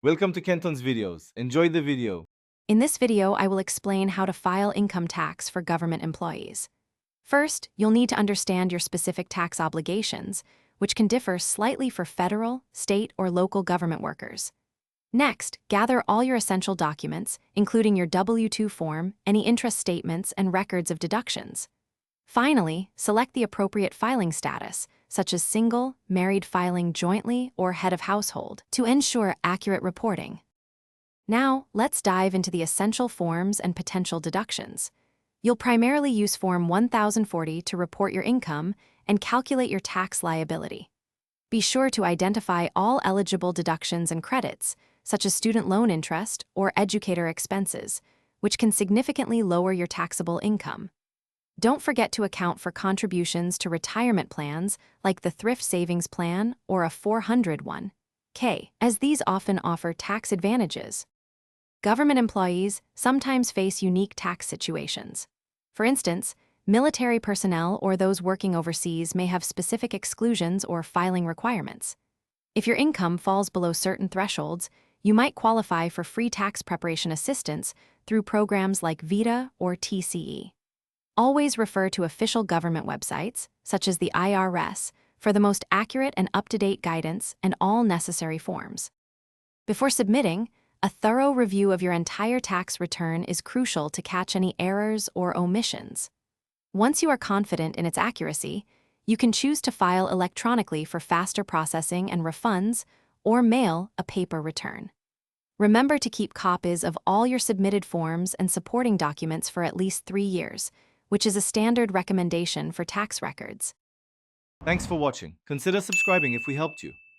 Welcome to Kenton's videos. Enjoy the video. In this video, I will explain how to file income tax for government employees. First, you'll need to understand your specific tax obligations, which can differ slightly for federal, state, or local government workers. Next, gather all your essential documents, including your W-2 form, any interest statements, and records of deductions. Finally, select the appropriate filing status, such as single, married filing jointly, or head of household, to ensure accurate reporting. Now, let's dive into the essential forms and potential deductions. You'll primarily use Form 1040 to report your income and calculate your tax liability. Be sure to identify all eligible deductions and credits, such as student loan interest or educator expenses, which can significantly lower your taxable income. Don't forget to account for contributions to retirement plans like the Thrift Savings Plan or a 401(k), as these often offer tax advantages. Government employees sometimes face unique tax situations. For instance, military personnel or those working overseas may have specific exclusions or filing requirements. If your income falls below certain thresholds, you might qualify for free tax preparation assistance through programs like VITA or TCE. Always refer to official government websites, such as the IRS, for the most accurate and up-to-date guidance and all necessary forms. Before submitting, a thorough review of your entire tax return is crucial to catch any errors or omissions. Once you are confident in its accuracy, you can choose to file electronically for faster processing and refunds, or mail a paper return. Remember to keep copies of all your submitted forms and supporting documents for at least 3 years, which is a standard recommendation for tax records. Thanks for watching. Consider subscribing if we helped you.